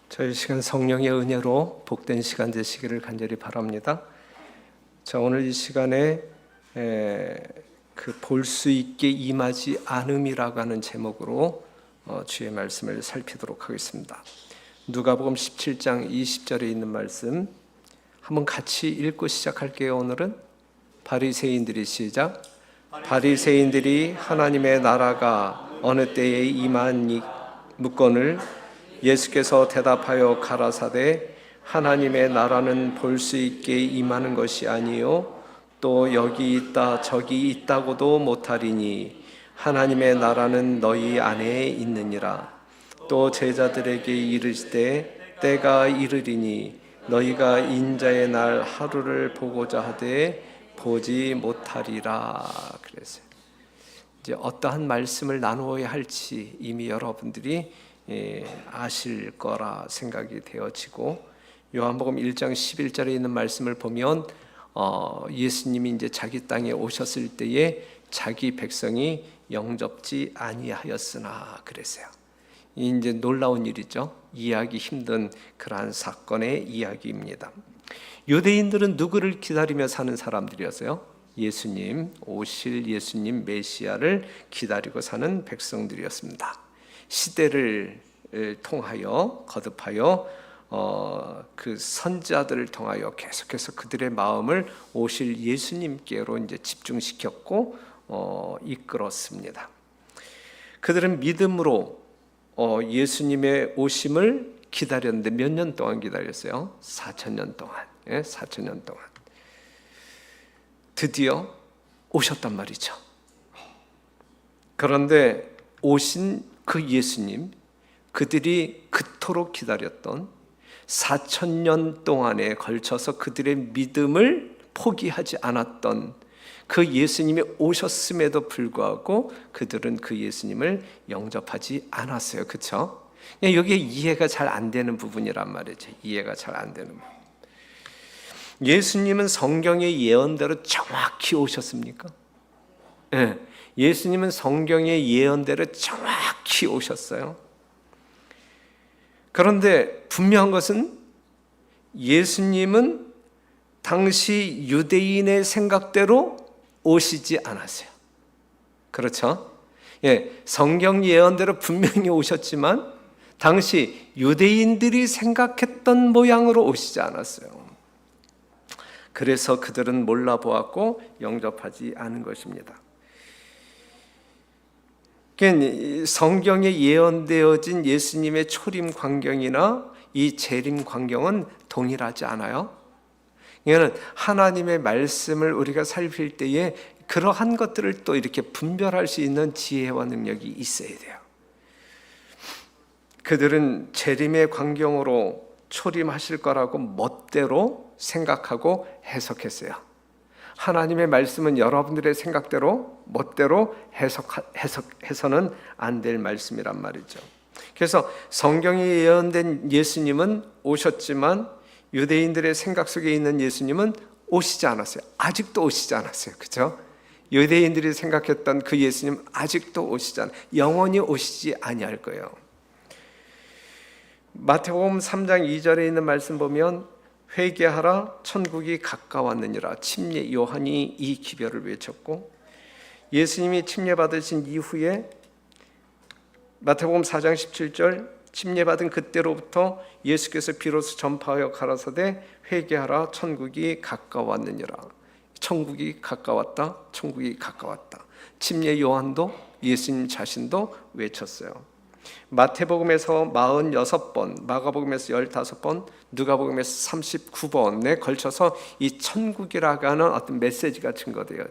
저희 시간 성령의 은혜로 복된 시간 되시기를 간절히 바랍니다. 자, 오늘 이 시간에 볼 수 있게 임하지 않음이라고 하는 제목으로 주의 말씀을 살피도록 하겠습니다. 누가복음 17장 20절에 있는 말씀 한번 같이 읽고 시작할게요. 오늘은 바리새인들이 시작. 바리새인들이 하나님의 나라가 어느 때에 임하니 묻거늘 예수께서 대답하여 가라사대 하나님의 나라는 볼 수 있게 임하는 것이 아니요 또 여기 있다 저기 있다고도 못하리니 하나님의 나라는 너희 안에 있느니라. 또 제자들에게 이르시되 때가 이르리니 너희가 인자의 날 하루를 보고자 하되 보지 못하리라. 그래서 이제 어떠한 말씀을 나누어야 할지 이미 여러분들이 아실 거라 생각이 되어지고, 요한복음 1장 11절에 있는 말씀을 보면 예수님이 이제 자기 땅에 오셨을 때에 자기 백성이 영접지 아니하였으나 그랬어요. 이제 놀라운 일이죠. 이해하기 힘든 그러한 사건의 이야기입니다. 유대인들은 누구를 기다리며 사는 사람들이었어요? 예수님, 오실 예수님 메시아를 기다리고 사는 백성들이었습니다. 시대를 통하여 거듭하여 그 선지자들을 통하여 계속해서 그들의 마음을 오실 예수님께로 이제 집중시켰고 이끌었습니다. 그들은 믿음으로 예수님의 오심을 기다렸는데 몇 년 동안 기다렸어요? 4,000년 동안. 4,000년 동안. 드디어 오셨단 말이죠. 그런데 오신 그 예수님, 그들이 그토록 기다렸던 4,000년 동안에 걸쳐서 그들의 믿음을 포기하지 않았던 그 예수님이 오셨음에도 불구하고 그들은 그 예수님을 영접하지 않았어요. 그렇죠? 여기에 이해가 잘 안 되는 부분이란 말이죠. 이해가 잘 안 되는 부분. 예수님은 성경의 예언대로 정확히 오셨습니까? 네. 예수님은 성경의 예언대로 정확히 오셨어요. 그런데 분명한 것은 예수님은 당시 유대인의 생각대로 오시지 않았어요. 그렇죠? 성경 예언대로 분명히 오셨지만 당시 유대인들이 생각했던 모양으로 오시지 않았어요. 그래서 그들은 몰라보았고 영접하지 않은 것입니다. 성경에 예언되어진 예수님의 초림 광경이나 이 재림 광경은 동일하지 않아요. 이거는 하나님의 말씀을 우리가 살필 때에 그러한 것들을 또 이렇게 분별할 수 있는 지혜와 능력이 있어야 돼요. 그들은 재림의 광경으로 초림하실 거라고 멋대로 생각하고 해석했어요. 하나님의 말씀은 여러분들의 생각대로 멋대로 해석해서는 안 될 말씀이란 말이죠. 그래서 성경에 예언된 예수님은 오셨지만 유대인들의 생각 속에 있는 예수님은 오시지 않았어요. 아직도 오시지 않았어요. 그렇죠? 유대인들이 생각했던 그 예수님 아직도 오시지 않아요. 영원히 오시지 아니할 거예요. 마태복음 3장 2절에 있는 말씀 보면 회개하라 천국이 가까웠느니라. 침례 요한이 이 기별을 외쳤고, 예수님이 침례 받으신 이후에 마태복음 4장 17절 침례 받은 그때로부터 예수께서 비로소 전파하여 가라사대 회개하라 천국이 가까웠느니라. 천국이 가까웠다. 천국이 가까웠다. 침례 요한도 예수님 자신도 외쳤어요. 마태복음에서 46번, 마가복음에서 15번, 누가복음에서 39번에 걸쳐서 이 천국이라고 하는 어떤 메시지가 증거돼요.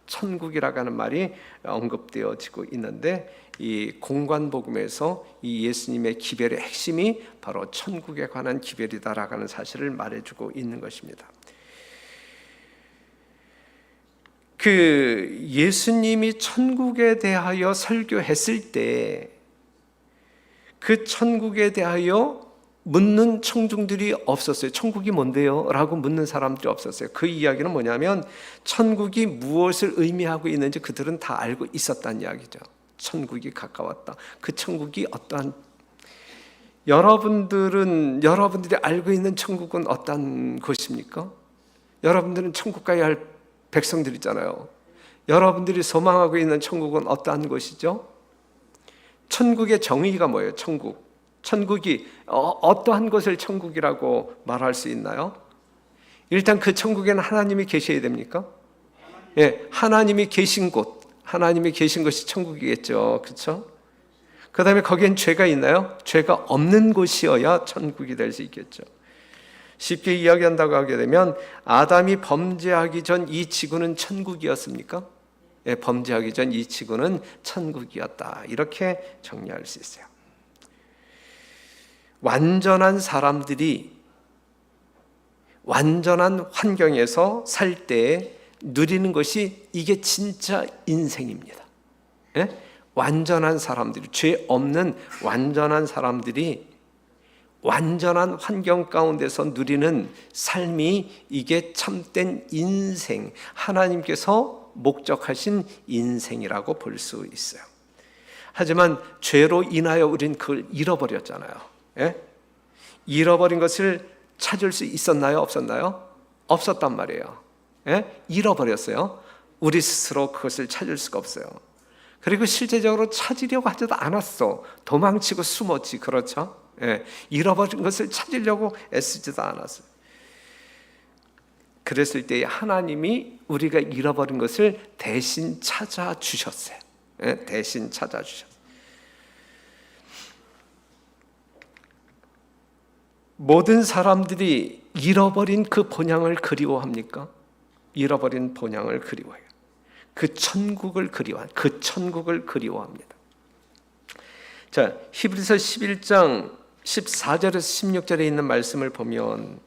천국이라고 하는 말이 언급되어지고 있는데, 이 공관복음에서 이 예수님의 기별의 핵심이 바로 천국에 관한 기별이다라고 하는 사실을 말해주고 있는 것입니다. 그 예수님이 천국에 대하여 설교했을 때 그 천국에 대하여 묻는 청중들이 없었어요. 천국이 뭔데요? 라고 묻는 사람들이 없었어요. 그 이야기는 뭐냐면 천국이 무엇을 의미하고 있는지 그들은 다 알고 있었다는 이야기죠. 천국이 가까웠다. 그 천국이 어떠한 여러분들이 알고 있는 천국은 어떤 곳입니까? 여러분들은 천국 가야 할 백성들이잖아요. 여러분들이 소망하고 있는 천국은 어떠한 곳이죠? 천국의 정의가 뭐예요? 천국이 어떠한 것을 천국이라고 말할 수 있나요? 일단 그 천국에는 하나님이 계셔야 됩니까? 예, 하나님이 계신 것이 천국이겠죠. 그렇죠? 그 다음에 거기엔 죄가 있나요? 죄가 없는 곳이어야 천국이 될 수 있겠죠. 쉽게 이야기한다고 하게 되면 아담이 범죄하기 전 이 지구는 천국이었습니까? 예, 범죄하기 전 이 지구는 천국이었다. 이렇게 정리할 수 있어요. 완전한 사람들이 완전한 환경에서 살 때 누리는 것이 이게 진짜 인생입니다. 예? 완전한 사람들이, 죄 없는 완전한 사람들이 완전한 환경 가운데서 누리는 삶이 이게 참된 인생, 하나님께서 목적하신 인생이라고 볼 수 있어요. 하지만 죄로 인하여 우린 그걸 잃어버렸잖아요. 예? 잃어버린 것을 찾을 수 있었나요? 없었나요? 없었단 말이에요. 예? 잃어버렸어요. 우리 스스로 그것을 찾을 수가 없어요. 그리고 실제적으로 찾으려고 하지도 않았어. 도망치고 숨었지. 그렇죠? 예, 잃어버린 것을 찾으려고 애쓰지도 않았어요. 그랬을 때 하나님이 우리가 잃어버린 것을 대신 찾아주셨어요. 예, 대신 찾아주셨어요. 모든 사람들이 잃어버린 그 본향을 그리워합니까? 잃어버린 본향을 그리워해요. 그 천국을 그리워합니다. 자, 히브리서 11장 14절에서 16절에 있는 말씀을 보면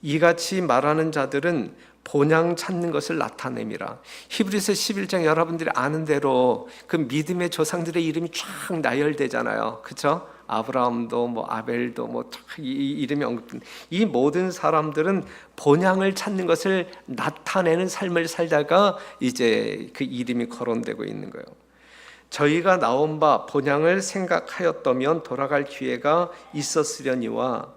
이같이 말하는 자들은 본향 찾는 것을 나타냄이라. 히브리서 11장 여러분들이 아는 대로 그 믿음의 조상들의 이름이 쫙 나열되잖아요. 그렇죠? 아브라함도 아벨도 이 이름이 언급된 이 모든 사람들은 본향을 찾는 것을 나타내는 삶을 살다가 이제 그 이름이 거론되고 있는 거예요. 저희가 나온 바 본향을 생각하였다면 돌아갈 기회가 있었으려니와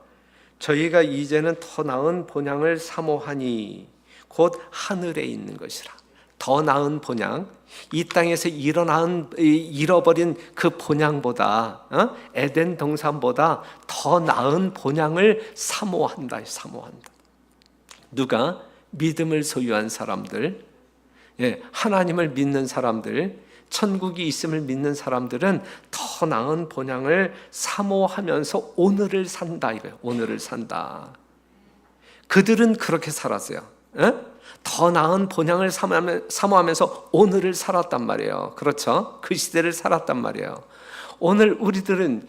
저희가 이제는 더 나은 본향을 사모하니 곧 하늘에 있는 것이라. 더 나은 본향, 이 땅에서 잃어버린 그 본향보다 에덴 동산보다 더 나은 본향을 사모한다. 누가? 믿음을 소유한 사람들, 하나님을 믿는 사람들, 천국이 있음을 믿는 사람들은 더 나은 본향을 사모하면서 오늘을 산다 이거예요. 오늘을 산다. 그들은 그렇게 살았어요. 더 나은 본향을 사모하면서 오늘을 살았단 말이에요. 그렇죠? 그 시대를 살았단 말이에요. 오늘 우리들은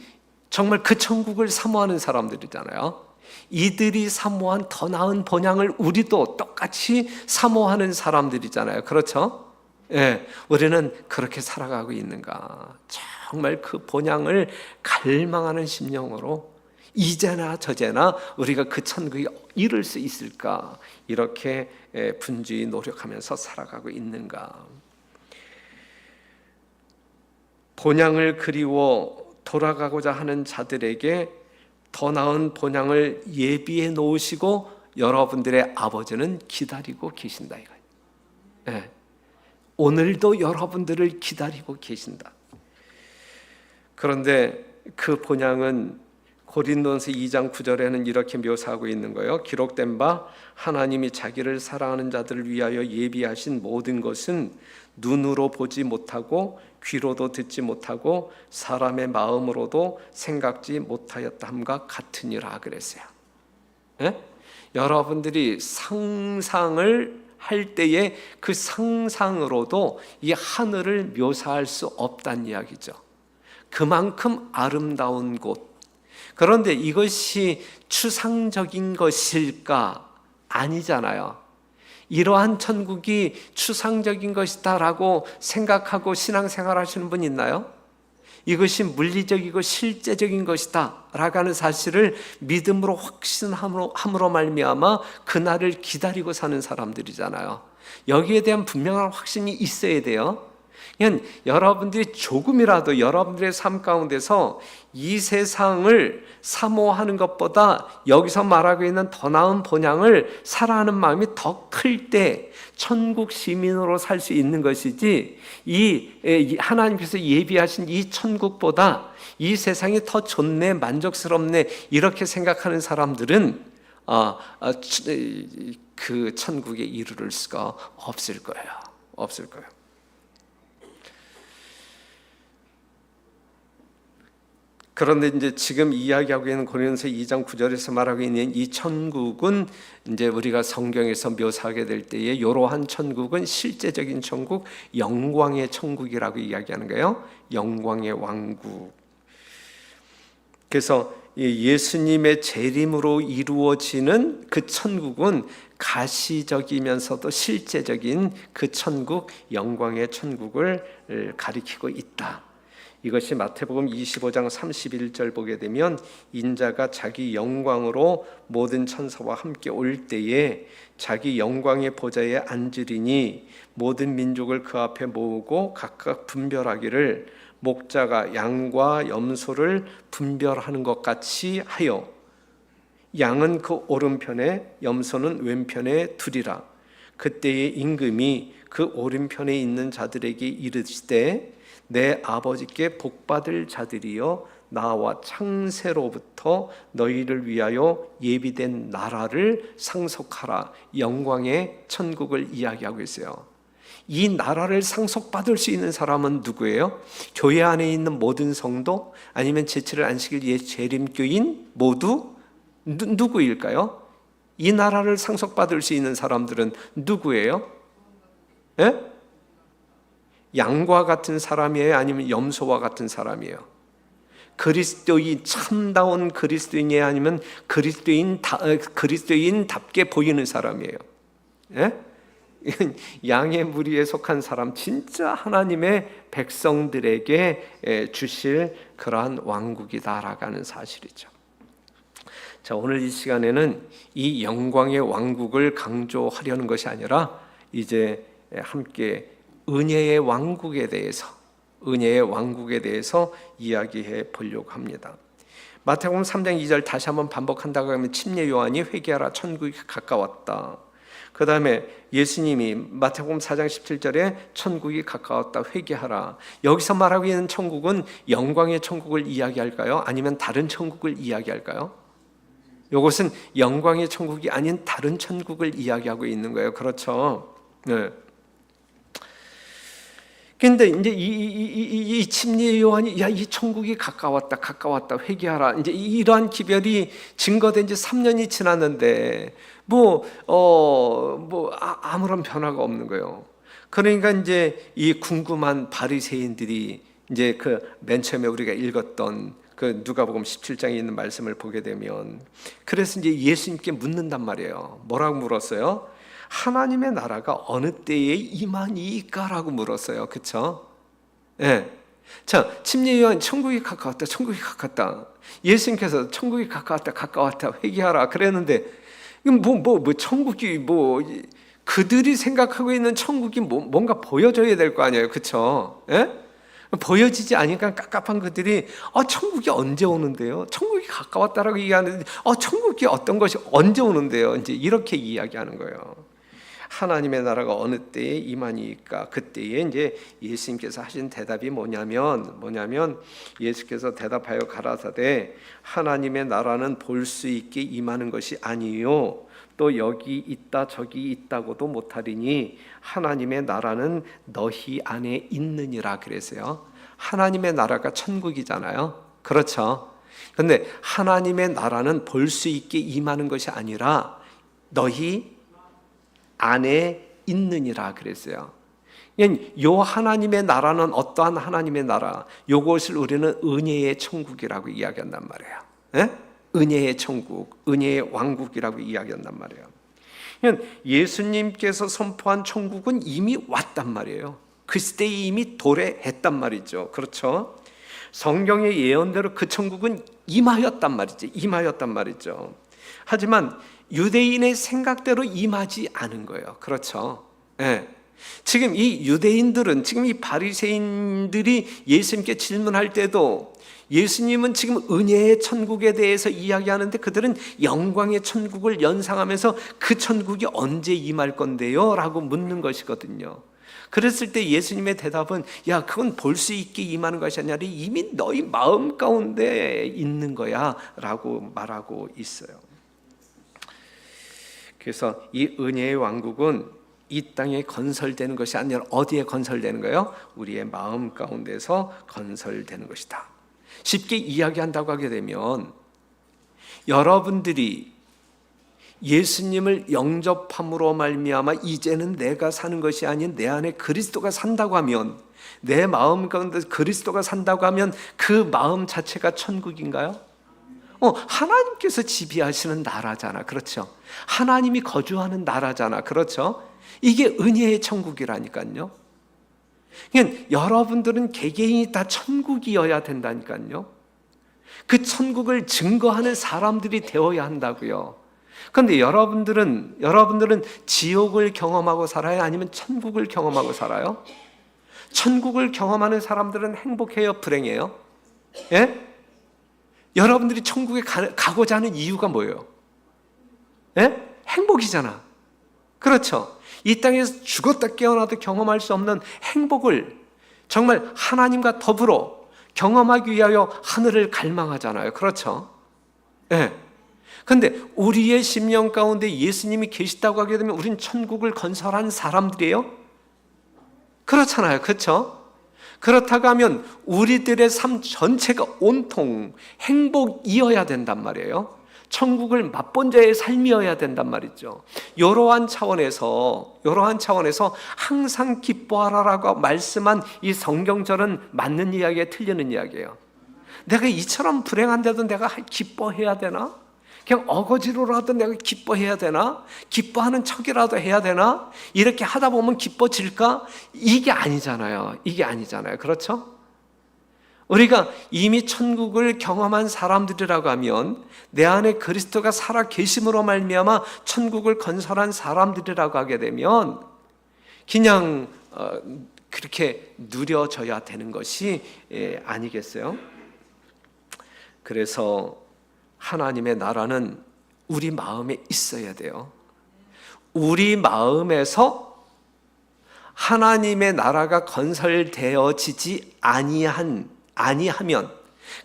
정말 그 천국을 사모하는 사람들이잖아요. 이들이 사모한 더 나은 본향을 우리도 똑같이 사모하는 사람들이잖아요. 그렇죠? 예, 우리는 그렇게 살아가고 있는가? 정말 그 본향을 갈망하는 심령으로 이제나 저제나 우리가 그 천국에 이룰 수 있을까? 이렇게 분주히 노력하면서 살아가고 있는가? 본향을 그리워 돌아가고자 하는 자들에게 더 나은 본향을 예비해 놓으시고 여러분들의 아버지는 기다리고 계신다 이거예요. 네. 오늘도 여러분들을 기다리고 계신다. 그런데 그 본향은 고린도전서 2장 9절에는 이렇게 묘사하고 있는 거예요. 기록된 바 하나님이 자기를 사랑하는 자들을 위하여 예비하신 모든 것은 눈으로 보지 못하고 귀로도 듣지 못하고 사람의 마음으로도 생각지 못하였다 함과 같으니라 그랬어요. 네? 여러분들이 상상을 할 때에 그 상상으로도 이 하늘을 묘사할 수 없다는 이야기죠. 그만큼 아름다운 곳. 그런데 이것이 추상적인 것일까? 아니잖아요. 이러한 천국이 추상적인 것이다라고 생각하고 신앙생활 하시는 분 있나요? 이것이 물리적이고 실제적인 것이다 라고 하는 사실을 믿음으로 확신함으로 말미암아 그날을 기다리고 사는 사람들이잖아요. 여기에 대한 분명한 확신이 있어야 돼요. 여러분들이 조금이라도 여러분들의 삶 가운데서 이 세상을 사모하는 것보다 여기서 말하고 있는 더 나은 본향을 사랑하는 마음이 더 클 때 천국 시민으로 살 수 있는 것이지, 이 하나님께서 예비하신 이 천국보다 이 세상이 더 좋네, 만족스럽네 이렇게 생각하는 사람들은 그 천국에 이르를 수가 없을 거예요. 없을 거예요. 그런데 이제 지금 이야기하고 있는 고린도서 2장 9절에서 말하고 있는 이 천국은 이제 우리가 성경에서 묘사하게 될 때에 이러한 천국은 실제적인 천국, 영광의 천국이라고 이야기하는 거예요. 영광의 왕국. 그래서 예수님의 재림으로 이루어지는 그 천국은 가시적이면서도 실제적인 그 천국, 영광의 천국을 가리키고 있다. 이것이 마태복음 25장 31절 보게 되면 인자가 자기 영광으로 모든 천사와 함께 올 때에 자기 영광의 보좌에 앉으리니 모든 민족을 그 앞에 모으고 각각 분별하기를 목자가 양과 염소를 분별하는 것 같이 하여 양은 그 오른편에 염소는 왼편에 두리라. 그때의 임금이 그 오른편에 있는 자들에게 이르시되 내 아버지께 복받을 자들이여 나와 창세로부터 너희를 위하여 예비된 나라를 상속하라. 영광의 천국을 이야기하고 있어요. 이 나라를 상속받을 수 있는 사람은 누구예요? 교회 안에 있는 모든 성도, 아니면 제7일 안식일 예 재림교인 모두 누구일까요? 이 나라를 상속받을 수 있는 사람들은 누구예요? 예? 양과 같은 사람이에요? 아니면 염소와 같은 사람이에요? 그리스도인, 참다운 그리스도인이에요? 아니면 그리스도인답게 보이는 사람이에요? 예? 양의 무리에 속한 사람, 진짜 하나님의 백성들에게 주실 그러한 왕국이다라고 하는 사실이죠. 자, 오늘 이 시간에는 이 영광의 왕국을 강조하려는 것이 아니라 이제 함께 은혜의 왕국에 대해서 이야기해 보려고 합니다. 마태복음 3장 2절 다시 한번 반복한다고 하면 침례 요한이 회개하라 천국이 가까웠다. 그 다음에 예수님이 마태복음 4장 17절에 천국이 가까웠다 회개하라. 여기서 말하고 있는 천국은 영광의 천국을 이야기할까요? 아니면 다른 천국을 이야기할까요? 이것은 영광의 천국이 아닌 다른 천국을 이야기하고 있는 거예요. 그렇죠? 네. 근데 이제 이 침례 요한이 야, 이 천국이 가까웠다 회개하라. 이제 이러한 기별이 증거된 지 3년이 지났는데 아무런 변화가 없는 거예요. 그러니까 이제 이 궁금한 바리새인들이 이제 그 맨 처음에 우리가 읽었던 그 누가복음 17장에 있는 말씀을 보게 되면, 그래서 이제 예수님께 묻는단 말이에요. 뭐라고 물었어요? 하나님의 나라가 어느 때에 임하니까라고 물었어요. 그렇죠? 예. 자, 침례 요한 천국이 가까웠다. 예수님께서 천국이 가까웠다 회개하라 그랬는데, 천국이 그들이 생각하고 있는 천국이 뭔가 보여줘야 될 거 아니에요. 그렇죠? 예? 보여지지 않으니까 깝깝한 그들이 천국이 언제 오는데요? 천국이 가까웠다라고 얘기하는데 천국이 어떤 것이 언제 오는데요? 이제 이렇게 이야기하는 거예요. 하나님의 나라가 어느 때에 임하니까, 그때에 이제 예수님께서 하신 대답이 뭐냐면 예수께서 대답하여 가라사대 하나님의 나라는 볼 수 있게 임하는 것이 아니요 또 여기 있다 저기 있다고도 못하리니 하나님의 나라는 너희 안에 있느니라 그랬어요. 하나님의 나라가 천국이잖아요. 그렇죠? 그런데 하나님의 나라는 볼 수 있게 임하는 것이 아니라 너희 안에 있느니라 그랬어요. 요 하나님의 나라는 어떠한 하나님의 나라? 요것을 우리는 은혜의 천국이라고 이야기한단 말이에요. 예? 은혜의 천국, 은혜의 왕국이라고 이야기한단 말이에요. 예수님께서 선포한 천국은 이미 왔단 말이에요. 그 시대에 이미 도래했단 말이죠. 그렇죠? 성경의 예언대로 그 천국은 임하였단 말이죠. 하지만 유대인의 생각대로 임하지 않은 거예요. 그렇죠? 네. 지금 이 유대인들은, 지금 이 바리새인들이 예수님께 질문할 때도 예수님은 지금 은혜의 천국에 대해서 이야기하는데 그들은 영광의 천국을 연상하면서 그 천국이 언제 임할 건데요? 라고 묻는 것이거든요. 그랬을 때 예수님의 대답은, 야, 그건 볼 수 있게 임하는 것이 아니라 이미 너희 마음 가운데 있는 거야 라고 말하고 있어요. 그래서 이 은혜의 왕국은 이 땅에 건설되는 것이 아니라 어디에 건설되는 거예요? 우리의 마음 가운데서 건설되는 것이다. 쉽게 이야기한다고 하게 되면, 여러분들이 예수님을 영접함으로 말미암아 이제는 내가 사는 것이 아닌 내 안에 그리스도가 산다고 하면, 내 마음 가운데 그리스도가 산다고 하면 그 마음 자체가 천국인가요? 하나님께서 지배하시는 나라잖아. 그렇죠? 하나님이 거주하는 나라잖아. 그렇죠? 이게 은혜의 천국이라니까요. 그러니까 여러분들은 개개인이 다 천국이어야 된다니까요. 그 천국을 증거하는 사람들이 되어야 한다고요. 그런데 여러분들은 지옥을 경험하고 살아요? 아니면 천국을 경험하고 살아요? 천국을 경험하는 사람들은 행복해요? 불행해요? 예? 여러분들이 천국에 가고자 하는 이유가 뭐예요? 예? 행복이잖아. 그렇죠? 이 땅에서 죽었다 깨어나도 경험할 수 없는 행복을 정말 하나님과 더불어 경험하기 위하여 하늘을 갈망하잖아요. 그렇죠? 예. 근데 우리의 심령 가운데 예수님이 계시다고 하게 되면 우린 천국을 건설한 사람들이에요? 그렇잖아요. 그렇죠? 그렇다고 하면 우리들의 삶 전체가 온통 행복이어야 된단 말이에요. 천국을 맛본 자의 삶이어야 된단 말이죠. 이러한 차원에서 항상 기뻐하라라고 말씀한 이 성경절은 맞는 이야기에 틀리는 이야기예요. 내가 이처럼 불행한데도 내가 기뻐해야 되나? 그냥 어거지로라도 내가 기뻐해야 되나? 기뻐하는 척이라도 해야 되나? 이렇게 하다 보면 기뻐질까? 이게 아니잖아요. 그렇죠? 우리가 이미 천국을 경험한 사람들이라고 하면, 내 안에 그리스도가 살아 계심으로 말미암아 천국을 건설한 사람들이라고 하게 되면 그냥 그렇게 누려져야 되는 것이 아니겠어요? 그래서 하나님의 나라는 우리 마음에 있어야 돼요. 우리 마음에서 하나님의 나라가 건설되어지지 아니하면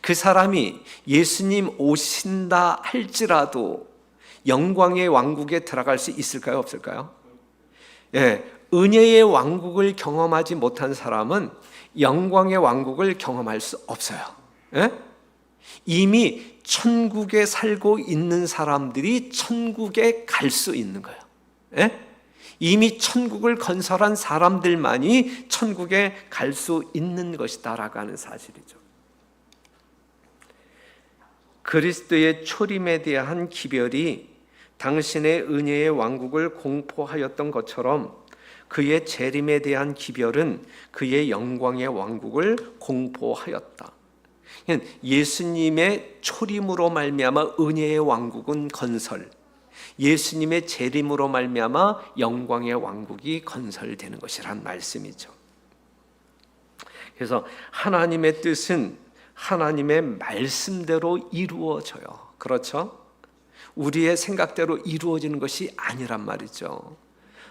그 사람이 예수님 오신다 할지라도 영광의 왕국에 들어갈 수 있을까요? 없을까요? 예, 은혜의 왕국을 경험하지 못한 사람은 영광의 왕국을 경험할 수 없어요. 예? 이미 천국에 살고 있는 사람들이 천국에 갈 수 있는 거예요. 예? 이미 천국을 건설한 사람들만이 천국에 갈 수 있는 것이다라고 하는 사실이죠. 그리스도의 초림에 대한 기별이 당신의 은혜의 왕국을 공포하였던 것처럼 그의 재림에 대한 기별은 그의 영광의 왕국을 공포하였다. 예수님의 초림으로 말미암아 은혜의 왕국은 건설, 예수님의 재림으로 말미암아 영광의 왕국이 건설되는 것이란 말씀이죠. 그래서 하나님의 뜻은 하나님의 말씀대로 이루어져요. 그렇죠? 우리의 생각대로 이루어지는 것이 아니란 말이죠.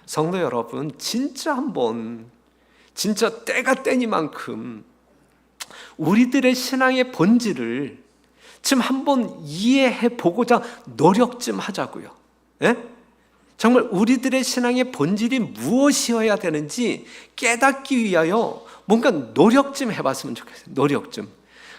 성도 여러분, 진짜 때가 때니만큼 우리들의 신앙의 본질을 좀 한번 이해해 보고자 노력 좀 하자고요. 예? 정말 우리들의 신앙의 본질이 무엇이어야 되는지 깨닫기 위하여 뭔가 노력 좀 해봤으면 좋겠어요. 노력 좀.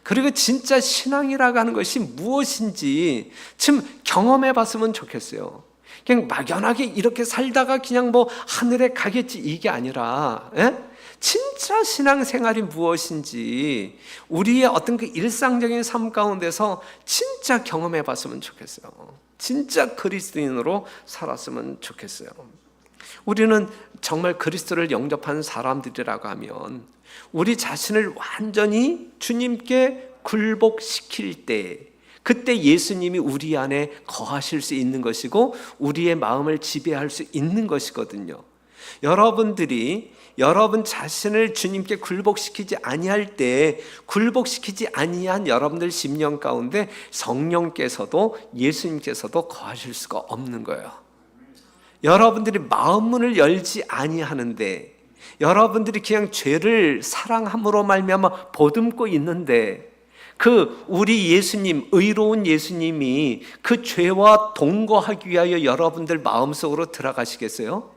그리고 진짜 신앙이라고 하는 것이 무엇인지 좀 경험해 봤으면 좋겠어요. 그냥 막연하게 이렇게 살다가 그냥 뭐 하늘에 가겠지 이게 아니라, 예? 진짜 신앙생활이 무엇인지 우리의 어떤 그 일상적인 삶 가운데서 진짜 경험해 봤으면 좋겠어요. 진짜 그리스도인으로 살았으면 좋겠어요. 우리는 정말 그리스도를 영접한 사람들이라고 하면 우리 자신을 완전히 주님께 굴복시킬 때, 그때 예수님이 우리 안에 거하실 수 있는 것이고 우리의 마음을 지배할 수 있는 것이거든요. 여러분들이 여러분 자신을 주님께 굴복시키지 아니할 때 굴복시키지 아니한 여러분들 심령 가운데 성령께서도 예수님께서도 거하실 수가 없는 거예요. 여러분들이 마음문을 열지 아니하는데 여러분들이 그냥 죄를 사랑함으로 말미암아 보듬고 있는데 그 우리 예수님, 의로운 예수님이 그 죄와 동거하기 위하여 여러분들 마음속으로 들어가시겠어요?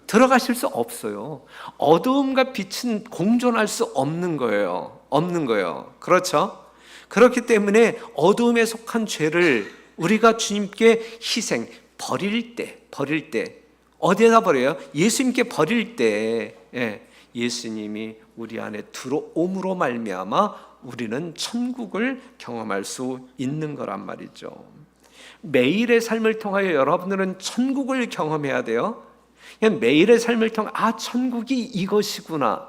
들어가실 수 없어요. 어두움과 빛은 공존할 수 없는 거예요. 없는 거예요. 그렇죠? 그렇기 때문에 어두움에 속한 죄를 우리가 주님께 희생, 버릴 때 어디에다 버려요? 예수님께 버릴 때 예수님이 우리 안에 들어옴으로 말미암아 우리는 천국을 경험할 수 있는 거란 말이죠. 매일의 삶을 통하여 여러분들은 천국을 경험해야 돼요. 매일의 삶을 통해 천국이 이것이구나.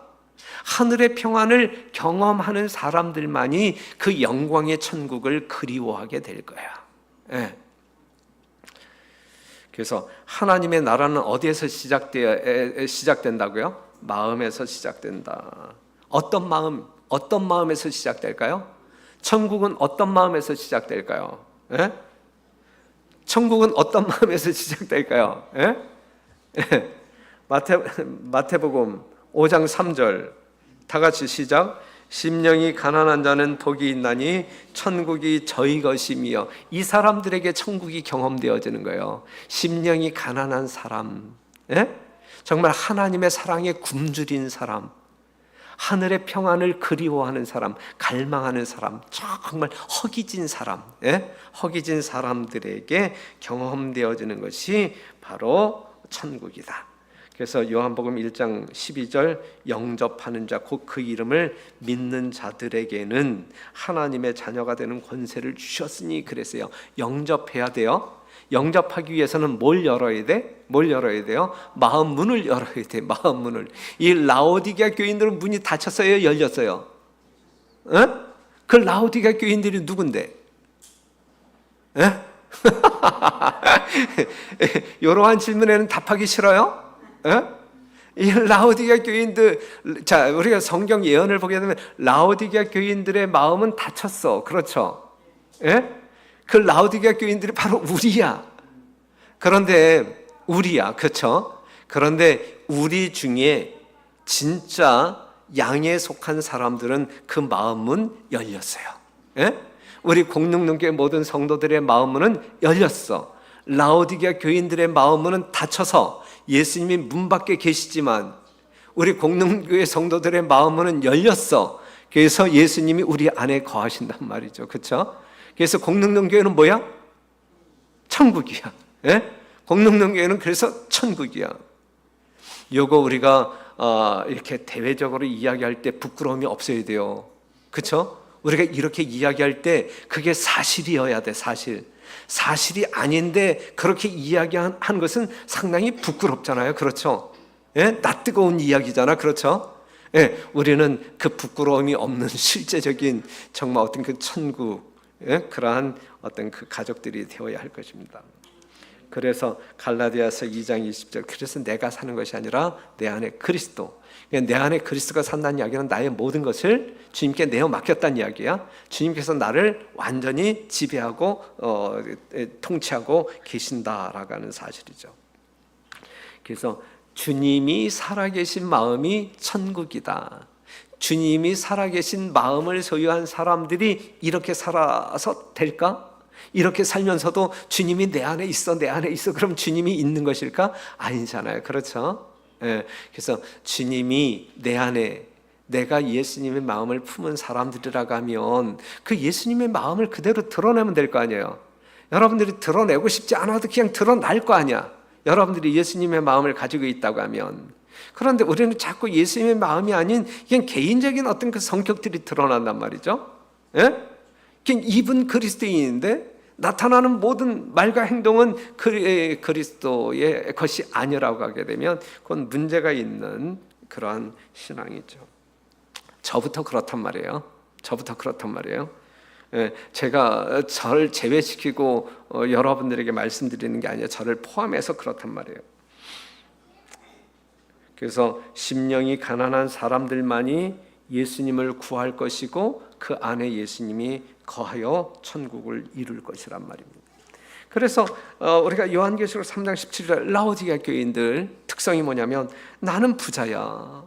하늘의 평안을 경험하는 사람들만이 그 영광의 천국을 그리워하게 될 거야. 그래서 하나님의 나라는 어디에서 시작된다고요? 마음에서 시작된다. 어떤 마음에서 시작될까요? 천국은 어떤 마음에서 시작될까요? 천국은 어떤 마음에서 시작될까요? 마태복음 5장 3절 다 같이 시작. 심령이 가난한 자는 복이 있나니 천국이 저희 것이며. 이 사람들에게 천국이 경험되어지는 거예요. 심령이 가난한 사람, 정말 하나님의 사랑에 굶주린 사람, 하늘의 평안을 그리워하는 사람, 갈망하는 사람, 정말 허기진 사람, 허기진 사람들에게 경험되어지는 것이 바로 천국이다. 그래서 요한복음 1장 12절 영접하는 자 곧 그 이름을 믿는 자들에게는 하나님의 자녀가 되는 권세를 주셨으니 그랬어요. 영접해야 돼요. 영접하기 위해서는 뭘 열어야 돼? 뭘 열어야 돼요? 마음 문을 열어야 돼. 마음 문을. 이 라오디게아 교인들은 문이 닫혔어요? 열렸어요? 그 라오디게아 교인들이 누군데? 이러한 질문에는 답하기 싫어요? 이 라오디게아 교인들, 자, 우리가 성경 예언을 보게 되면 라오디게아 교인들의 마음은 닫혔어. 그렇죠? 그 라오디게아 교인들이 바로 우리야. 그런데 우리야. 그렇죠? 그런데 우리 중에 진짜 양에 속한 사람들은 그 마음은 열렸어요. 우리 공릉릉교회 모든 성도들의 마음문은 열렸어. 라오디게아 교인들의 마음문은 닫혀서 예수님이 문 밖에 계시지만 우리 공릉교회 성도들의 마음문은 열렸어. 그래서 예수님이 우리 안에 거하신단 말이죠. 그렇죠? 그래서 공릉릉교회는 뭐야? 천국이야. 공릉릉교회는 그래서 천국이야. 요거 우리가 이렇게 대외적으로 이야기할 때 부끄러움이 없어야 돼요. 그렇죠? 우리가 이렇게 이야기할 때 그게 사실이어야 돼. 사실이 아닌데 그렇게 이야기한 것은 상당히 부끄럽잖아요. 그렇죠? 나 뜨거운 이야기잖아. 그렇죠? 우리는 그 부끄러움이 없는 실제적인 정말 어떤 그 천국, 그러한 어떤 그 가족들이 되어야 할 것입니다. 그래서 갈라디아서 2장 20절 그래서 내가 사는 것이 아니라 내 안에 그리스도, 내 안에 그리스도가 산다는 이야기는 나의 모든 것을 주님께 내어 맡겼다는 이야기야. 주님께서 나를 완전히 지배하고 통치하고 계신다라고 하는 사실이죠. 그래서 주님이 살아계신 마음이 천국이다. 주님이 살아계신 마음을 소유한 사람들이 이렇게 살아서 될까? 이렇게 살면서도 주님이 내 안에 있어 그럼 주님이 있는 것일까? 아니잖아요. 그렇죠? 그래서 주님이 내 안에, 내가 예수님의 마음을 품은 사람들이라고 하면 그 예수님의 마음을 그대로 드러내면 될 거 아니에요. 여러분들이 드러내고 싶지 않아도 그냥 드러날 거 아니야. 여러분들이 예수님의 마음을 가지고 있다고 하면. 그런데 우리는 자꾸 예수님의 마음이 아닌 그냥 개인적인 어떤 그 성격들이 드러난단 말이죠. 그냥 입은 그리스도인인데 나타나는 모든 말과 행동은 그리스도의 것이 아니라고 하게 되면 그건 문제가 있는 그러한 신앙이죠. 저부터 그렇단 말이에요. 제가 저를 제외시키고 여러분들에게 말씀드리는 게 아니라 저를 포함해서 그렇단 말이에요. 그래서 심령이 가난한 사람들만이 예수님을 구할 것이고 그 안에 예수님이 거하여 천국을 이룰 것이란 말입니다. 그래서 우리가 요한계시록 3장 17절 라오디게아 교인들 특성이 뭐냐면 나는 부자야,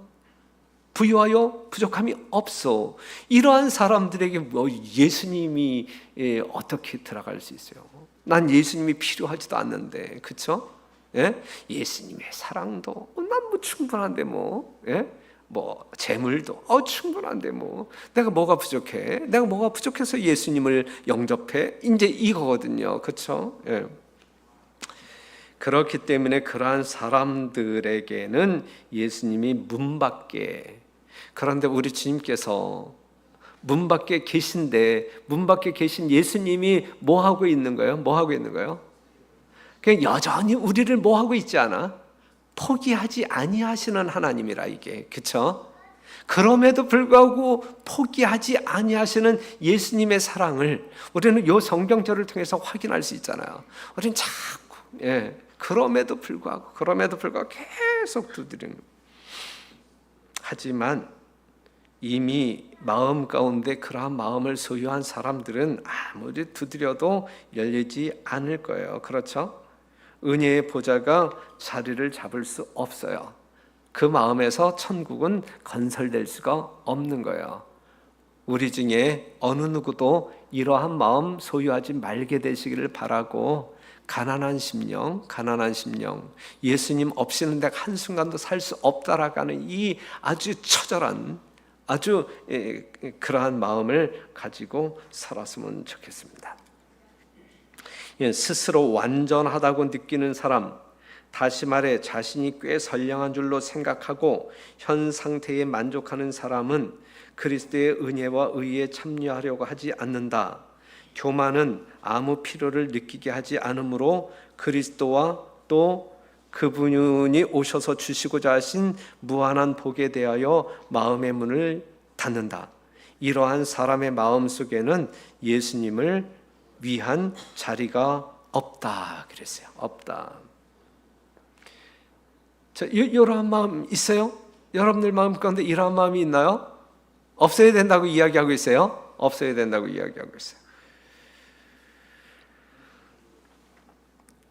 부유하여 부족함이 없어. 이러한 사람들에게 예수님이 어떻게 들어갈 수 있어요? 난 예수님이 필요하지도 않는데, 그렇죠? 예? 예수님의 사랑도 난 뭐 충분한데 뭐 재물도 충분한데 내가 뭐가 부족해? 내가 뭐가 부족해서 예수님을 영접해? 이제 이거거든요, 그렇죠? 예. 그렇기 때문에 그러한 사람들에게는 예수님이 문 밖에, 그런데 우리 주님께서 문 밖에 계신데 문 밖에 계신 예수님이 뭐 하고 있는 거예요? 뭐 하고 있는 거예요? 그냥 여전히 우리를 뭐 하고 있지 않아? 포기하지 아니하시는 하나님이라 이게, 그렇죠? 그럼에도 불구하고 포기하지 아니하시는 예수님의 사랑을 우리는 이 성경절을 통해서 확인할 수 있잖아요. 우리는 자꾸 그럼에도 불구하고 계속 두드리는. 하지만 이미 마음 가운데 그러한 마음을 소유한 사람들은 아무리 두드려도 열리지 않을 거예요, 그렇죠? 은혜의 보좌가 자리를 잡을 수 없어요. 그 마음에서 천국은 건설될 수가 없는 거예요. 우리 중에 어느 누구도 이러한 마음 소유하지 말게 되시기를 바라고, 가난한 심령, 예수님 없이는 내가 한순간도 살 수 없다라고 하는 이 아주 처절한, 아주 그러한 마음을 가지고 살았으면 좋겠습니다. 스스로 완전하다고 느끼는 사람, 다시 말해 자신이 꽤 선량한 줄로 생각하고 현 상태에 만족하는 사람은 그리스도의 은혜와 의에 참여하려고 하지 않는다. 교만은 아무 필요를 느끼게 하지 않으므로 그리스도와 또 그분이 오셔서 주시고자 하신 무한한 복에 대하여 마음의 문을 닫는다. 이러한 사람의 마음 속에는 예수님을 위한 자리가 없다 그랬어요. 없다. 이러한 마음 있어요? 여러분들 마음 가운데 이러한 마음이 있나요? 없어야 된다고 이야기하고 있어요? 없어야 된다고 이야기하고 있어요.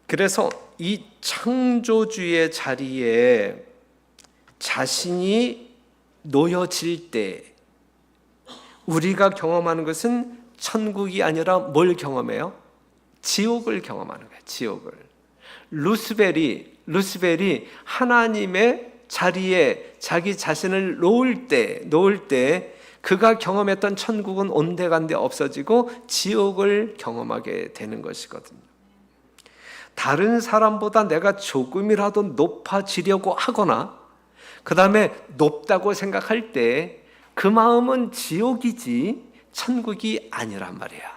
그래서 이 창조주의 자리에 자신이 놓여질 때 우리가 경험하는 것은 천국이 아니라 뭘 경험해요? 지옥을 경험하는 거예요. 지옥을. 루스벨이 하나님의 자리에 자기 자신을 놓을 때 그가 경험했던 천국은 온데간데 없어지고 지옥을 경험하게 되는 것이거든요. 다른 사람보다 내가 조금이라도 높아지려고 하거나 그 다음에 높다고 생각할 때 그 마음은 지옥이지 천국이 아니란 말이에요.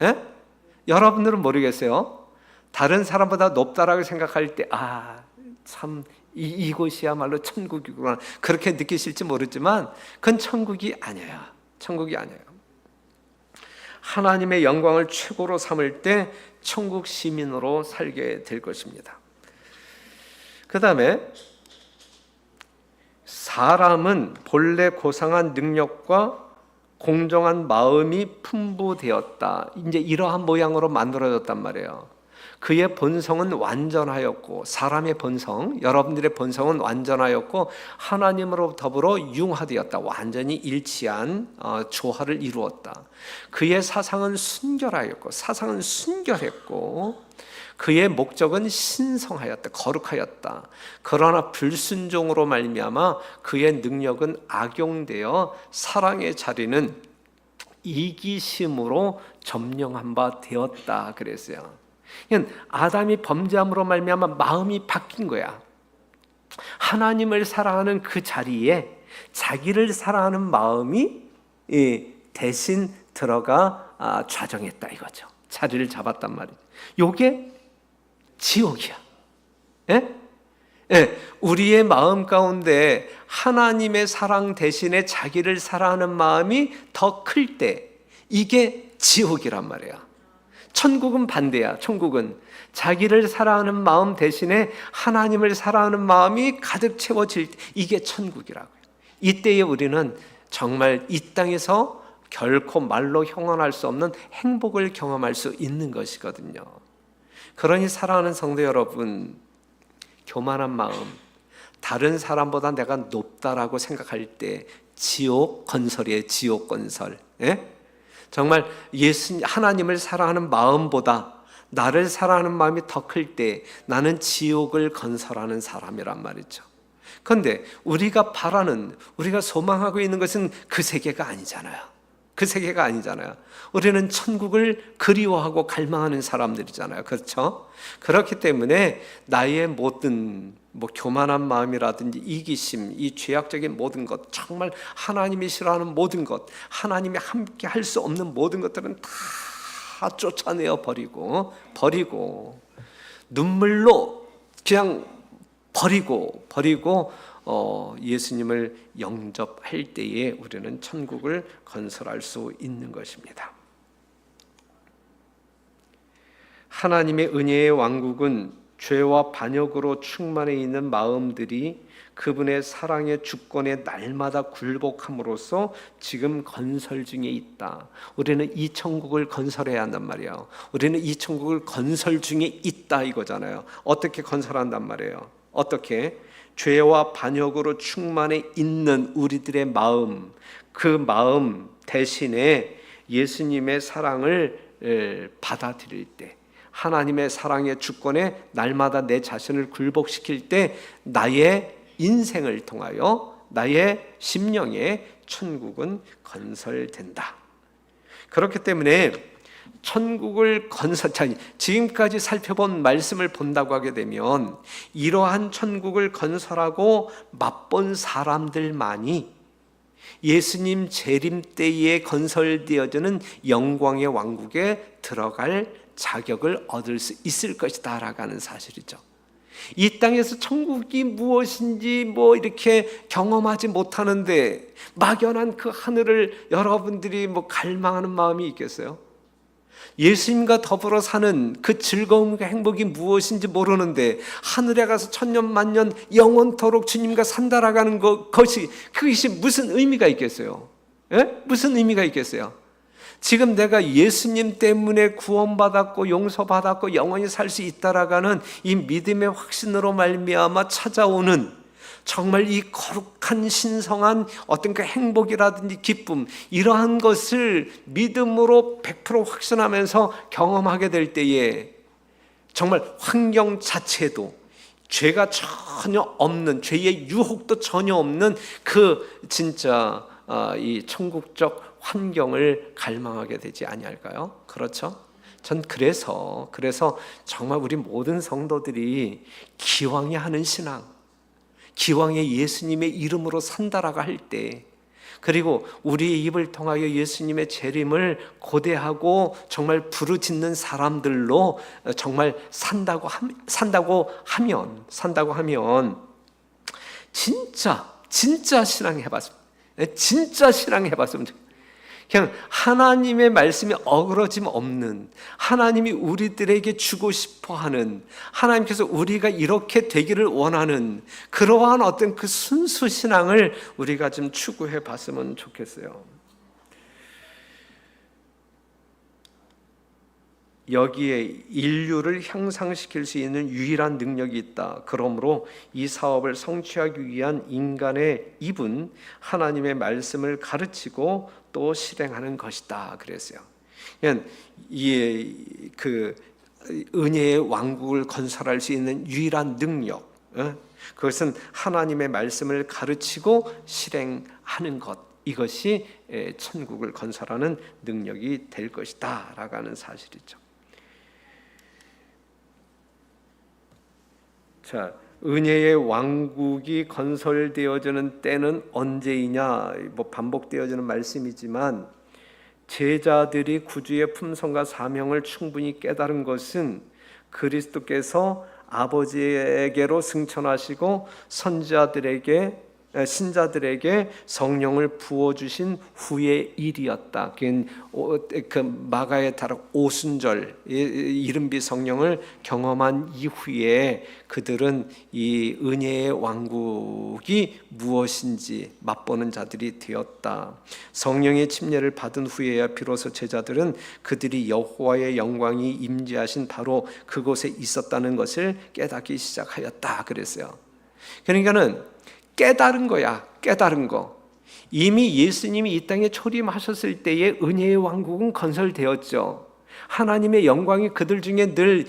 예? 여러분들은 모르겠어요? 다른 사람보다 높다라고 생각할 때 참 이곳이야말로 천국이구나 그렇게 느끼실지 모르지만 그건 천국이 아니에요. 천국이 아니에요. 하나님의 영광을 최고로 삼을 때 천국 시민으로 살게 될 것입니다. 그 다음에 사람은 본래 고상한 능력과 공정한 마음이 풍부되었다. 이제 이러한 모양으로 만들어졌단 말이에요. 그의 본성은 완전하였고, 사람의 본성, 여러분들의 본성은 완전하였고 하나님으로 더불어 융화되었다. 완전히 일치한 조화를 이루었다. 그의 사상은 순결했고 그의 목적은 신성하였다. 거룩하였다. 그러나 불순종으로 말미암아 그의 능력은 악용되어 사랑의 자리는 이기심으로 점령한 바 되었다 그랬어요. 아담이 범죄함으로 말미암아 마음이 바뀐 거야. 하나님을 사랑하는 그 자리에 자기를 사랑하는 마음이 대신 들어가 좌정했다 이거죠. 자리를 잡았단 말이죠. 요게 지옥이야. 우리의 마음 가운데 하나님의 사랑 대신에 자기를 사랑하는 마음이 더 클 때 이게 지옥이란 말이야. 천국은 반대야. 천국은 자기를 사랑하는 마음 대신에 하나님을 사랑하는 마음이 가득 채워질 때, 이게 천국이라고요. 이때에 우리는 정말 이 땅에서 결코 말로 형언할 수 없는 행복을 경험할 수 있는 것이거든요. 그러니 사랑하는 성도 여러분, 교만한 마음, 다른 사람보다 내가 높다라고 생각할 때 지옥 건설이에요. 지옥 건설. 예? 정말 하나님을 사랑하는 마음보다 나를 사랑하는 마음이 더 클 때 나는 지옥을 건설하는 사람이란 말이죠. 그런데 우리가 바라는, 우리가 소망하고 있는 것은 그 세계가 아니잖아요. 그 세계가 아니잖아요. 우리는 천국을 그리워하고 갈망하는 사람들이잖아요. 그렇죠? 그렇기 때문에 나의 모든 교만한 마음이라든지 이기심, 이 죄악적인 모든 것, 정말 하나님이 싫어하는 모든 것, 하나님이 함께 할 수 없는 모든 것들은 다 쫓아내어 버리고 눈물로 그냥 버리고 예수님을 영접할 때에 우리는 천국을 건설할 수 있는 것입니다. 하나님의 은혜의 왕국은 죄와 반역으로 충만해 있는 마음들이 그분의 사랑의 주권에 날마다 굴복함으로써 지금 건설 중에 있다. 우리는 이 천국을 건설해야 한단 말이에요. 우리는 이 천국을 건설 중에 있다 이거잖아요. 어떻게 건설한단 말이에요? 어떻게? 죄와 반역으로 충만해 있는 우리들의 마음, 그 마음 대신에 예수님의 사랑을 받아들일 때, 하나님의 사랑의 주권에 날마다 내 자신을 굴복시킬 때 나의 인생을 통하여 나의 심령에 천국은 건설된다. 그렇기 때문에 천국을 지금까지 살펴본 말씀을 본다고 하게 되면 이러한 천국을 건설하고 맛본 사람들만이 예수님 재림 때에 건설되어지는 영광의 왕국에 들어갈 자격을 얻을 수 있을 것이다 라고 하는 사실이죠. 이 땅에서 천국이 무엇인지 이렇게 경험하지 못하는데 막연한 그 하늘을 여러분들이 갈망하는 마음이 있겠어요? 예수님과 더불어 사는 그 즐거움과 행복이 무엇인지 모르는데 하늘에 가서 천년 만년 영원토록 주님과 산다라는 그것이 무슨 의미가 있겠어요? 예? 무슨 의미가 있겠어요? 지금 내가 예수님 때문에 구원받았고 용서받았고 영원히 살 수 있다라는 이 믿음의 확신으로 말미암아 찾아오는 정말 이 거룩한 신성한 어떤 그 행복이라든지 기쁨, 이러한 것을 믿음으로 100% 확신하면서 경험하게 될 때에 정말 환경 자체도 죄가 전혀 없는, 죄의 유혹도 전혀 없는 그 진짜 이 천국적 환경을 갈망하게 되지 아니할까요? 그렇죠? 전 그래서 정말 우리 모든 성도들이 기왕에 하는 신앙, 기왕에 예수님의 이름으로 산다라고 할 때, 그리고 우리의 입을 통하여 예수님의 재림을 고대하고 정말 부르짖는 사람들로 정말 산다고 하면 진짜 신앙 해봤습니다. 진짜 신앙 해봤으면 좋겠어요. 그냥 하나님의 말씀이 어그러짐 없는, 하나님이 우리들에게 주고 싶어하는, 하나님께서 우리가 이렇게 되기를 원하는 그러한 어떤 그 순수 신앙을 우리가 좀 추구해 봤으면 좋겠어요. 여기에 인류를 향상시킬 수 있는 유일한 능력이 있다. 그러므로 이 사업을 성취하기 위한 인간의 입은 하나님의 말씀을 가르치고 또 실행하는 것이다. 그랬어요. 그 은혜의 왕국을 건설할 수 있는 유일한 능력, 그것은 하나님의 말씀을 가르치고 실행하는 것. 이것이 천국을 건설하는 능력이 될 것이다 라고 하는 사실이죠. 자, 은혜의 왕국이 건설되어지는 때는 언제이냐? 반복되어지는 말씀이지만 제자들이 구주의 품성과 사명을 충분히 깨달은 것은 그리스도께서 아버지에게로 승천하시고 선지자들에게 신자들에게 성령을 부어주신 후의 일이었다. 그 마가의 다락 오순절 이른비 성령을 경험한 이후에 그들은 이 은혜의 왕국이 무엇인지 맛보는 자들이 되었다. 성령의 침례를 받은 후에야 비로소 제자들은 그들이 여호와의 영광이 임재하신 바로 그곳에 있었다는 것을 깨닫기 시작하였다 그랬어요. 그러니까는 깨달은 거야. 깨달은 거. 이미 예수님이 이 땅에 초림하셨을 때에 은혜의 왕국은 건설되었죠. 하나님의 영광이 그들 중에 늘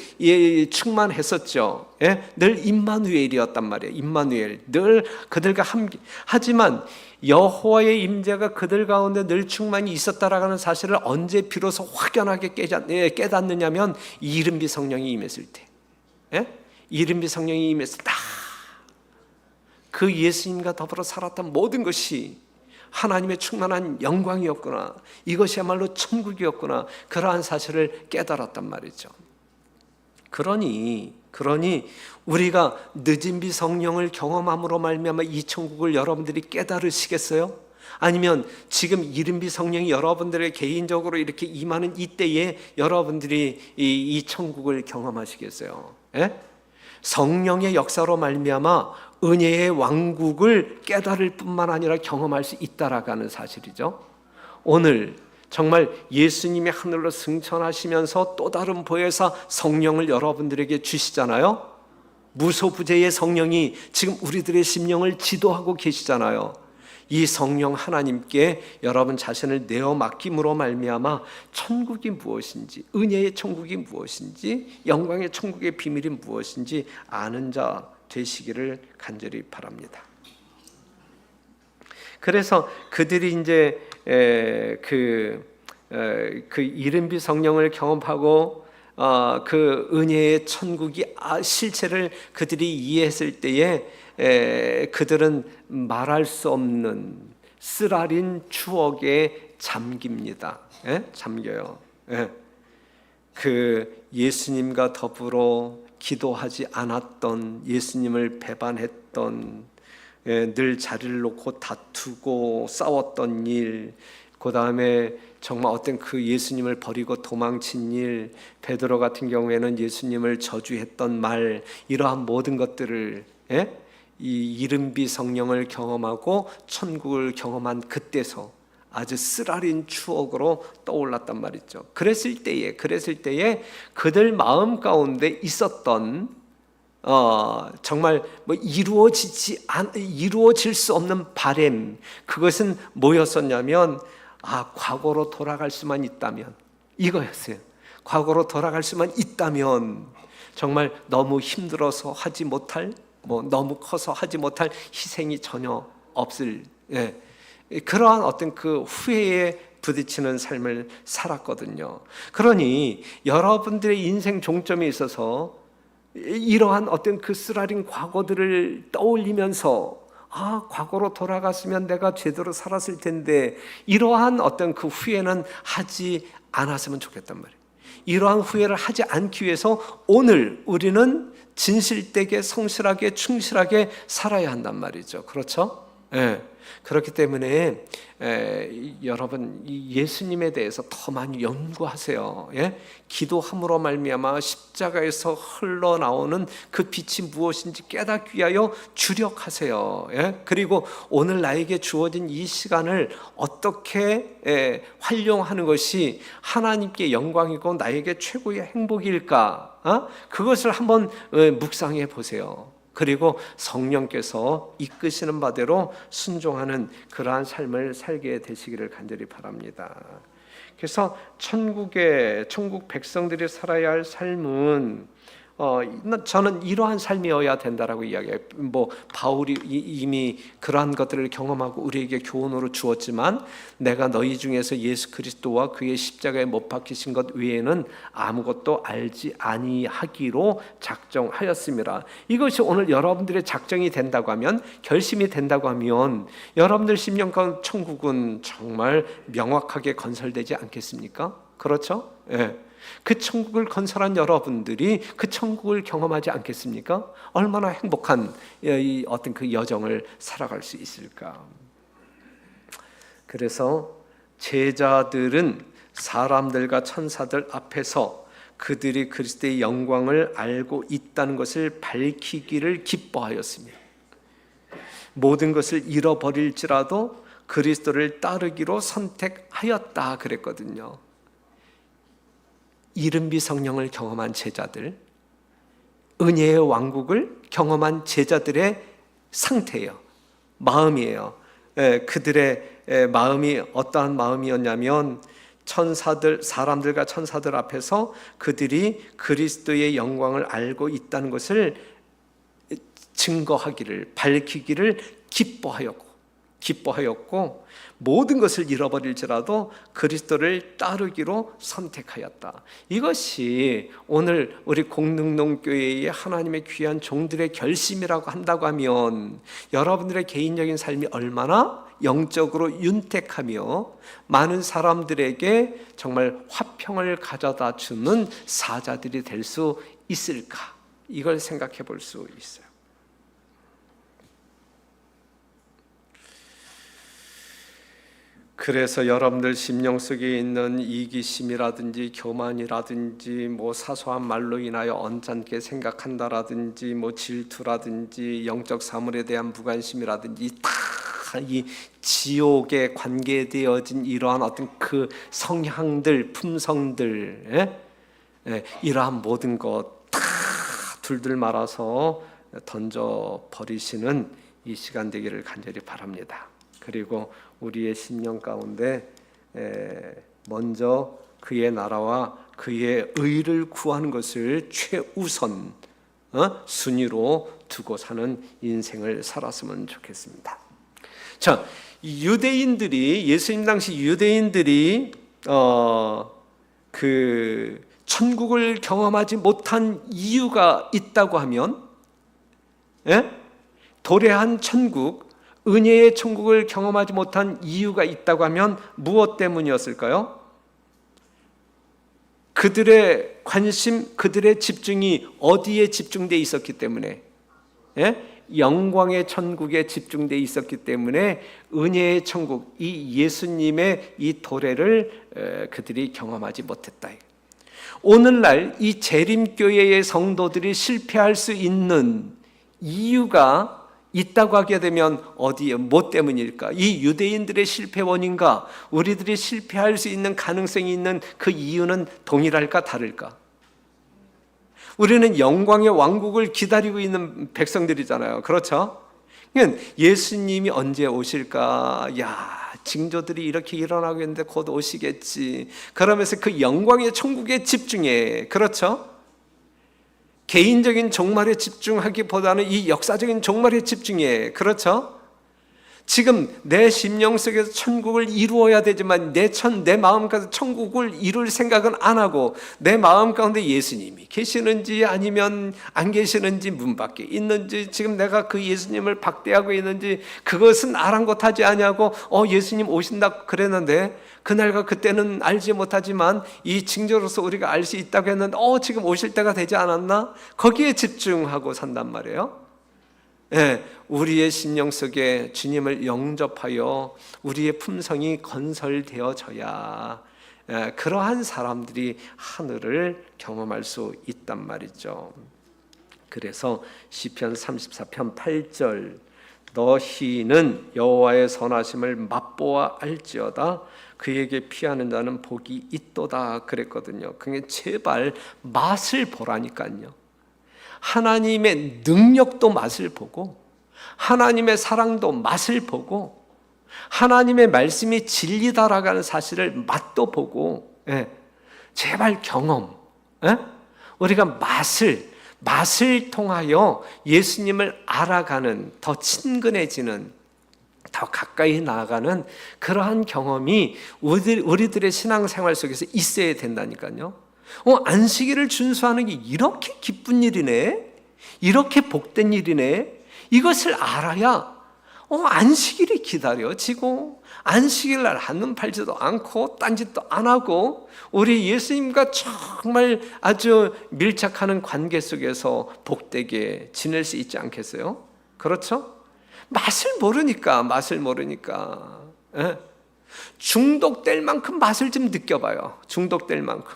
충만했었죠. 늘 임마누엘이었단 말이에요. 임마누엘. 늘 그들과 함께. 하지만 여호와의 임재가 그들 가운데 늘 충만히 있었다라는 사실을 언제 비로소 확연하게 깨닫느냐면 이른비 성령이 임했을 때. 이른비 성령이 임했을 때 그 예수님과 더불어 살았던 모든 것이 하나님의 충만한 영광이었구나. 이것이야말로 천국이었구나. 그러한 사실을 깨달았단 말이죠. 그러니 우리가 늦은 비 성령을 경험함으로 말미암아 이 천국을 여러분들이 깨달으시겠어요? 아니면 지금 이른 비 성령이 여러분들의 개인적으로 이렇게 임하는 이때에 여러분들이 이 천국을 경험하시겠어요? 성령의 역사로 말미암아 은혜의 왕국을 깨달을 뿐만 아니라 경험할 수 있다라는 사실이죠. 오늘 정말 예수님이 하늘로 승천하시면서 또 다른 보혜사 성령을 여러분들에게 주시잖아요. 무소부재의 성령이 지금 우리들의 심령을 지도하고 계시잖아요. 이 성령 하나님께 여러분 자신을 내어 맡김으로 말미암아 천국이 무엇인지, 은혜의 천국이 무엇인지, 영광의 천국의 비밀이 무엇인지 아는 자 되시기를 간절히 바랍니다. 그래서 그들이 이제 그 이른비 성령을 경험하고 그 은혜의 천국이 실체를 그들이 이해했을 때에 그들은 말할 수 없는 쓰라린 추억에 잠깁니다. 잠겨요. 그 예수님과 더불어 기도하지 않았던, 예수님을 배반했던, 늘 자리를 놓고 다투고 싸웠던 일, 그 다음에 정말 어떤 그 예수님을 버리고 도망친 일, 베드로 같은 경우에는 예수님을 저주했던 말, 이러한 모든 것들을 이 이른비 성령을 경험하고 천국을 경험한 그때서 아주 쓰라린 추억으로 떠올랐단 말이죠. 그랬을 때에 그들 마음 가운데 있었던 정말 이루어질 수 없는 바램, 그것은 뭐였었냐면 과거로 돌아갈 수만 있다면, 이거였어요. 과거로 돌아갈 수만 있다면 정말 너무 힘들어서 하지 못할, 너무 커서 하지 못할 희생이 전혀 없을 그러한 어떤 그 후회에 부딪히는 삶을 살았거든요. 그러니 여러분들의 인생 종점에 있어서 이러한 어떤 그 쓰라린 과거들을 떠올리면서 과거로 돌아갔으면 내가 제대로 살았을 텐데, 이러한 어떤 그 후회는 하지 않았으면 좋겠단 말이에요. 이러한 후회를 하지 않기 위해서 오늘 우리는 진실되게 성실하게 충실하게 살아야 한단 말이죠. 그렇죠? 그렇기 때문에 여러분 예수님에 대해서 더 많이 연구하세요. 기도함으로 말미암아 십자가에서 흘러나오는 그 빛이 무엇인지 깨닫기 위하여 주력하세요. 그리고 오늘 나에게 주어진 이 시간을 어떻게 활용하는 것이 하나님께 영광이고 나에게 최고의 행복일까? 그것을 한번 묵상해 보세요. 그리고 성령께서 이끄시는 바대로 순종하는 그러한 삶을 살게 되시기를 간절히 바랍니다. 그래서 천국 백성들이 살아야 할 삶은 저는 이러한 삶이어야 된다라고 이야기해요. 바울이 이미 그러한 것들을 경험하고 우리에게 교훈으로 주었지만, 내가 너희 중에서 예수 그리스도와 그의 십자가에 못 박히신 것 외에는 아무것도 알지 아니하기로 작정하였습니다. 이것이 오늘 여러분들의 작정이 된다고 하면, 결심이 된다고 하면 여러분들 심령 가운데 천국은 정말 명확하게 건설되지 않겠습니까? 그렇죠? 그 천국을 건설한 여러분들이 그 천국을 경험하지 않겠습니까? 얼마나 행복한 이 어떤 그 여정을 살아갈 수 있을까? 그래서 제자들은 사람들과 천사들 앞에서 그들이 그리스도의 영광을 알고 있다는 것을 밝히기를 기뻐하였습니다. 모든 것을 잃어버릴지라도 그리스도를 따르기로 선택하였다 그랬거든요. 이른비 성령을 경험한 제자들, 은혜의 왕국을 경험한 제자들의 상태예요. 마음이에요. 그들의 마음이 어떠한 마음이었냐면 사람들과 천사들 앞에서 그들이 그리스도의 영광을 알고 있다는 것을 증거하기를, 밝히기를 기뻐하였고 모든 것을 잃어버릴지라도 그리스도를 따르기로 선택하였다. 이것이 오늘 우리 공릉동교회의 하나님의 귀한 종들의 결심이라고 한다고 하면 여러분들의 개인적인 삶이 얼마나 영적으로 윤택하며 많은 사람들에게 정말 화평을 가져다 주는 사자들이 될 수 있을까? 이걸 생각해 볼 수 있어요. 그래서 여러분들 심령 속에 있는 이기심이라든지 교만이라든지 사소한 말로 인하여 언짢게 생각한다라든지 질투라든지 영적 사물에 대한 무관심이라든지 다 이 지옥에 관계되어진 이러한 어떤 그 성향들, 품성들, 이러한 모든 것 다 둘둘 말아서 던져 버리시는 이 시간 되기를 간절히 바랍니다. 그리고 우리의 심령 가운데 먼저 그의 나라와 그의 의를 구하는 것을 최우선 순위로 두고 사는 인생을 살았으면 좋겠습니다. 자, 유대인들이 예수님 당시 유대인들이 그 천국을 경험하지 못한 이유가 있다고 하면, 도래한 천국, 은혜의 천국을 경험하지 못한 이유가 있다고 하면 무엇 때문이었을까요? 그들의 관심, 그들의 집중이 어디에 집중되어 있었기 때문에, 영광의 천국에 집중되어 있었기 때문에 은혜의 천국, 이 예수님의 이 도래를 그들이 경험하지 못했다. 오늘날 이 재림교회의 성도들이 실패할 수 있는 이유가 있다고 하게 되면 어디에, 뭐 때문일까? 이 유대인들의 실패 원인과 우리들이 실패할 수 있는 가능성이 있는 그 이유는 동일할까 다를까? 우리는 영광의 왕국을 기다리고 있는 백성들이잖아요. 그렇죠? 예수님이 언제 오실까? 징조들이 이렇게 일어나고 있는데 곧 오시겠지. 그러면서 그 영광의 천국에 집중해. 그렇죠? 개인적인 종말에 집중하기보다는 이 역사적인 종말에 집중해. 그렇죠? 지금 내 심령 속에서 천국을 이루어야 되지만 내 마음 가운데 천국을 이룰 생각은 안 하고 내 마음 가운데 예수님이 계시는지 아니면 안 계시는지, 문 밖에 있는지, 지금 내가 그 예수님을 박대하고 있는지 그것은 아랑곳하지 아니하고 예수님 오신다 그랬는데 그날과 그때는 알지 못하지만 이 징조로서 우리가 알 수 있다고 했는데 지금 오실 때가 되지 않았나? 거기에 집중하고 산단 말이에요. 우리의 심령 속에 주님을 영접하여 우리의 품성이 건설되어져야 그러한 사람들이 하늘을 경험할 수 있단 말이죠. 그래서 시편 34편 8절, 너희는 여호와의 선하심을 맛보아 알지어다 그에게 피하는 자는 복이 있도다 그랬거든요. 그게 제발 맛을 보라니까요. 하나님의 능력도 맛을 보고 하나님의 사랑도 맛을 보고 하나님의 말씀이 진리다라고 하는 사실을 맛도 보고, 제발 경험, 우리가 맛을 통하여 예수님을 알아가는, 더 친근해지는, 더 가까이 나아가는 그러한 경험이 우리들의 신앙생활 속에서 있어야 된다니까요. 안식일을 준수하는 게 이렇게 기쁜 일이네, 이렇게 복된 일이네, 이것을 알아야 안식일이 기다려지고 안식일 날 한눈 팔지도 않고 딴짓도 안 하고 우리 예수님과 정말 아주 밀착하는 관계 속에서 복되게 지낼 수 있지 않겠어요? 그렇죠? 맛을 모르니까 예? 중독될 만큼 맛을 좀 느껴봐요. 중독될 만큼.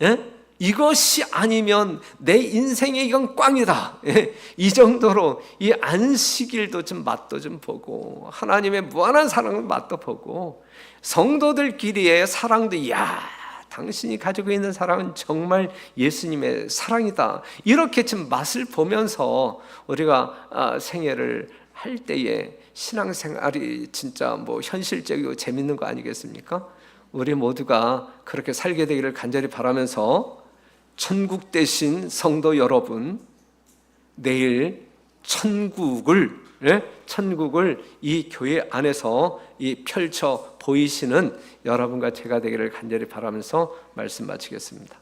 예? 이것이 아니면 내 인생에 이건 꽝이다. 예? 이 정도로 이 안식일도 좀 맛도 좀 보고 하나님의 무한한 사랑을 맛도 보고 성도들끼리의 사랑도 당신이 가지고 있는 사랑은 정말 예수님의 사랑이다. 이렇게 좀 맛을 보면서 우리가 생애를 할 때에 신앙생활이 진짜 현실적이고 재밌는 거 아니겠습니까? 우리 모두가 그렇게 살게 되기를 간절히 바라면서 천국 되신 성도 여러분, 내일 천국을 이 교회 안에서 펼쳐 보이시는 여러분과 제가 되기를 간절히 바라면서 말씀 마치겠습니다.